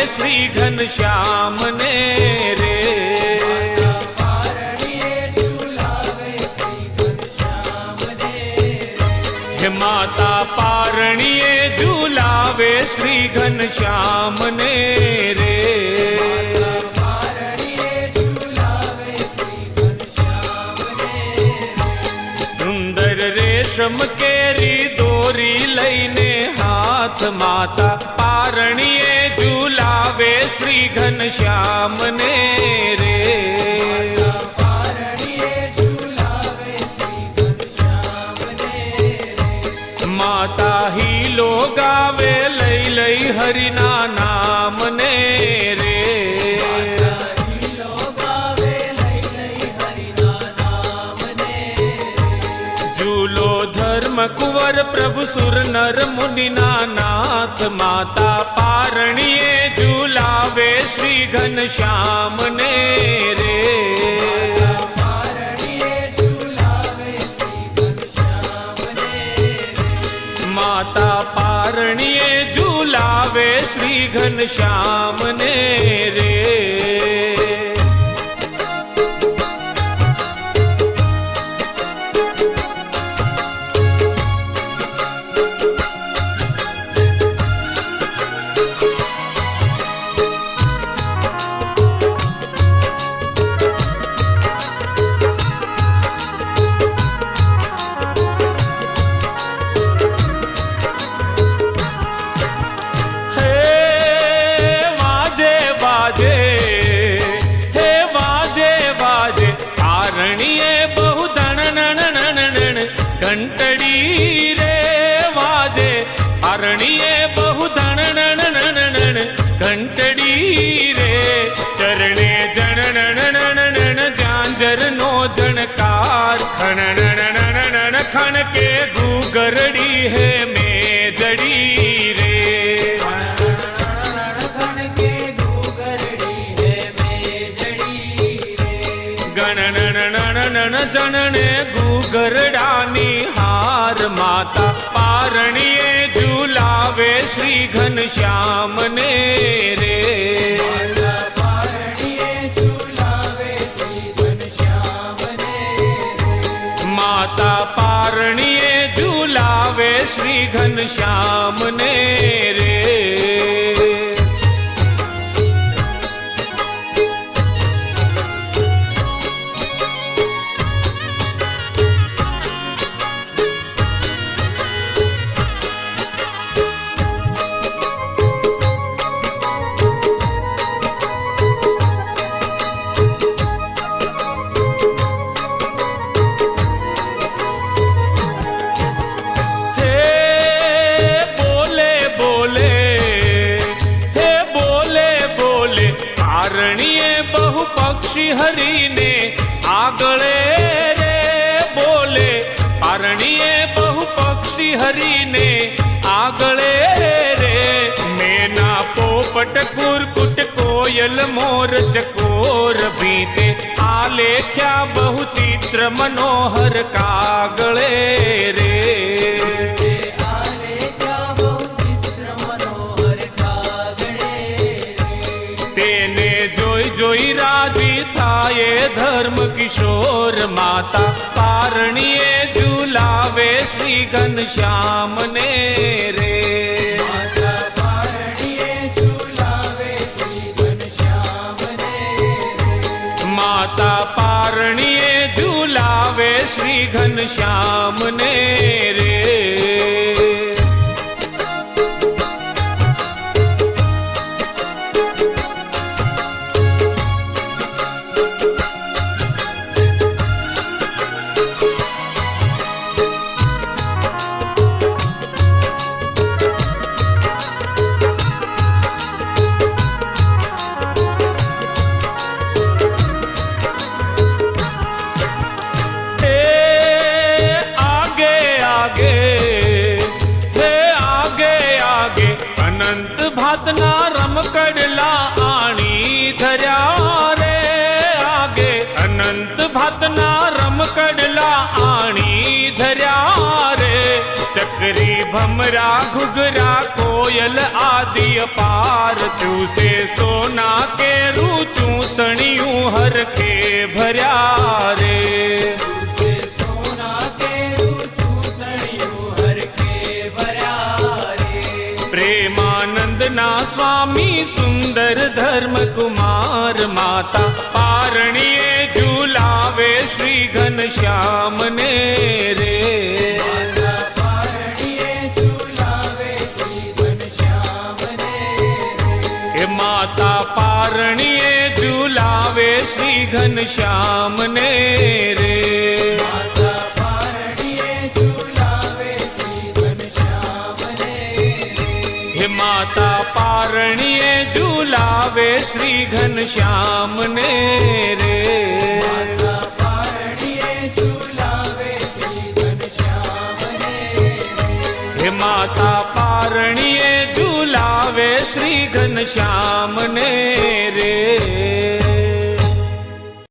श्री घनश्याम ने रे। माता पारणिये झूलावे श्री घनश्याम ने रे। सुंदर रेशम केरी दोरी लईने हाथ माता पारणिये झूलावे श्री घनश्याम ने रे। माता हीलो गावे लई लई हरिना नाम ने रे। झूलो धर्म कुंवर प्रभु सुर नर मुनिना नाथ माता पारणिये झूलावे श्री घनश्याम ने रे। माता पारणिये झूलावे श्री घनश्याम ने रे। घंटड़ी रे वाजे पारणिये बहु धन नन नन नन घंटड़ी रे। चरणे जन नन नन नन झांझर नो जनकार खन नन नन नन खन के घूगरड़ी है मेजड़ी रे। गण नन नन नन जनने घूगरडानी हार माता पारणिये झूलावे श्री घनश्याम ने रे। माता पारणिये झूलावे श्री घनश्याम ने रे। पक्षी हरि ने आगळे रे बोले पारणिये बहु पक्षी हरि ने आगळे रे। मैना पोपट कुरकुट कोयल मोर चकोर बीते आलेख्या बहु चित्र मनोहर कागळे रे। जोई राजी थाये धर्म किशोर माता पारणिये झूलावे श्री घनश्याम ने रे। माता पारणिये झूलावे श्री घनश्याम ने रे। माता पारणिये झूलावे श्री घनश्याम ने रे। भातना रमकडला आणी धर्या रे आगे अनंत भातना रमकडला आणी धर्या रे चक्री भमरा घुघरा कोयल आदि अपार चूसे सोना के रू चूसणियों हर के भर्या रे सोना के रू चूसणियों हर के भर्या रे प्रेमानंद ना स्वामी सुंदर धर्म कुमार माता पारणिये झूलावे श्री घनश्याम ने रे माता पारणिये झूलावे श्री घनश्याम ने रे माता पारणिये झूलावे श्री घनश्याम ने हे माता पारणिये झूलावे श्री घनश्याम ने रे माता पारणिये झूलावे श्री घनश्याम ने हे माता पारणिये झूलावे श्री घनश्याम ने रे